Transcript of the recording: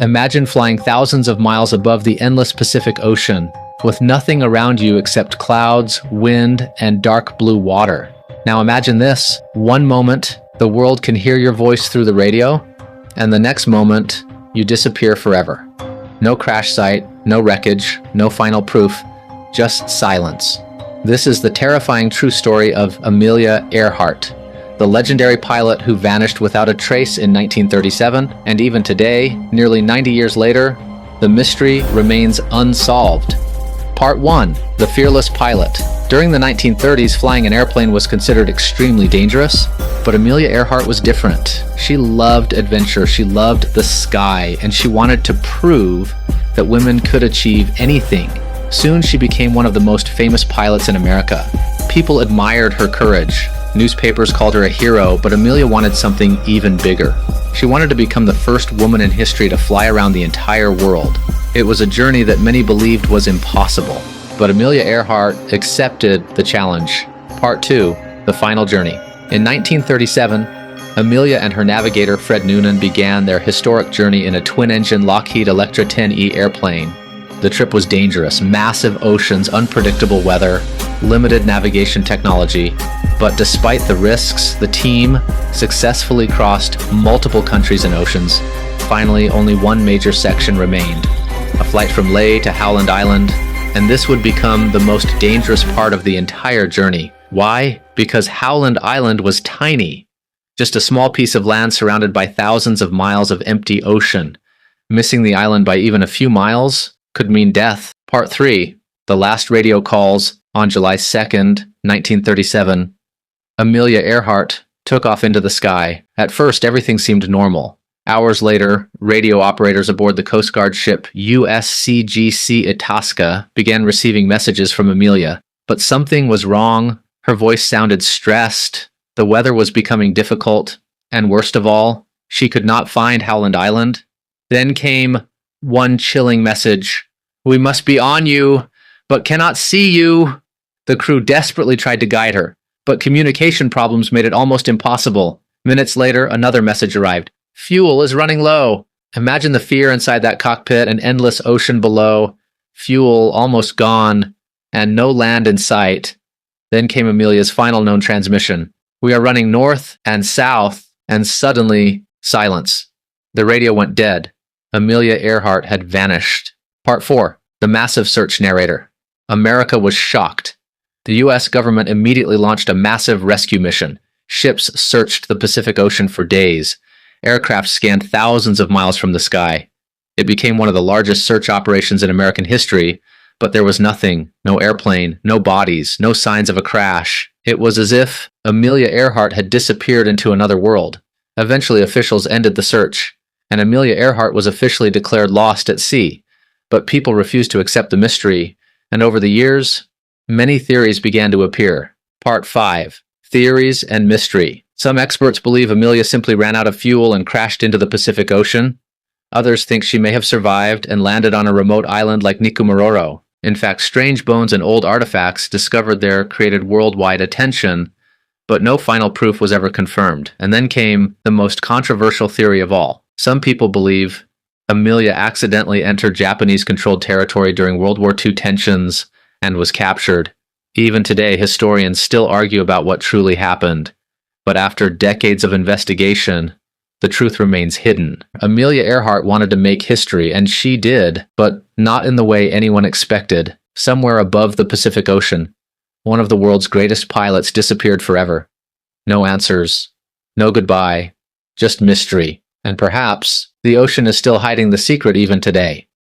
Imagine flying thousands of miles above the endless Pacific Ocean, with nothing around you except clouds, wind, and dark blue water. Now imagine this. One moment, the world can hear your voice through the radio, and the next moment, you disappear forever. No crash site, no wreckage, no final proof, just silence. This is the terrifying true story of Amelia Earhart, the legendary pilot who vanished without a trace in 1937, and even today, nearly 90 years later, the mystery remains unsolved. Part 1. The Fearless Pilot. During the 1930s, flying an airplane was considered extremely dangerous, but Amelia Earhart was different. She loved adventure, she loved the sky, and she wanted to prove that women could achieve anything. Soon she became one of the most famous pilots in America. People admired her courage. Newspapers called her a hero, but Amelia wanted something even bigger. She wanted to become the first woman in history to fly around the entire world. It was a journey that many believed was impossible, but Amelia Earhart accepted the challenge. Part 2. The Final Journey. In 1937, Amelia and her navigator Fred Noonan began their historic journey in a twin-engine Lockheed Electra 10E airplane. The trip was dangerous, massive oceans, unpredictable weather, limited navigation technology, but despite the risks, the team successfully crossed multiple countries and oceans. Finally, only one major section remained, a flight from Leh to Howland Island, and this would become the most dangerous part of the entire journey. Why? Because Howland Island was tiny, just a small piece of land surrounded by thousands of miles of empty ocean. Missing the island by even a few miles could mean death. Part 3. The last radio calls. On July 2nd, 1937, Amelia Earhart took off into the sky. At first, everything seemed normal. Hours later, radio operators aboard the Coast Guard ship USCGC Itasca began receiving messages from Amelia. But something was wrong. Her voice sounded stressed. The weather was becoming difficult. And worst of all, she could not find Howland Island. Then came one chilling message. "We must be on you, but cannot see you." The crew desperately tried to guide her, but communication problems made it almost impossible. Minutes later, another message arrived. "Fuel is running low." Imagine the fear inside that cockpit, an endless ocean below, fuel almost gone, and no land in sight. Then came Amelia's final known transmission. "We are running north and south," and suddenly, silence. The radio went dead. Amelia Earhart had vanished. Part 4. The Massive Search Narrator. America was shocked. The U.S. government immediately launched a massive rescue mission. Ships searched the Pacific Ocean for days. Aircraft scanned thousands of miles from the sky. It became one of the largest search operations in American history, but there was nothing, no airplane, no bodies, no signs of a crash. It was as if Amelia Earhart had disappeared into another world. Eventually, officials ended the search, and Amelia Earhart was officially declared lost at sea. But people refused to accept the mystery, and over the years, many theories began to appear. Part 5. Theories and Mystery. Some experts believe Amelia simply ran out of fuel and crashed into the Pacific Ocean. Others think she may have survived and landed on a remote island like Nikumaroro. In fact, strange bones and old artifacts discovered there created worldwide attention, but no final proof was ever confirmed. And then came the most controversial theory of all. Some people believe Amelia accidentally entered Japanese-controlled territory during World War II tensions and was captured. Even today, historians still argue about what truly happened. But after decades of investigation, the truth remains hidden. Amelia Earhart wanted to make history, and she did, but not in the way anyone expected. Somewhere above the Pacific Ocean, one of the world's greatest pilots disappeared forever. No answers, no goodbye, just mystery. And perhaps the ocean is still hiding the secret even today.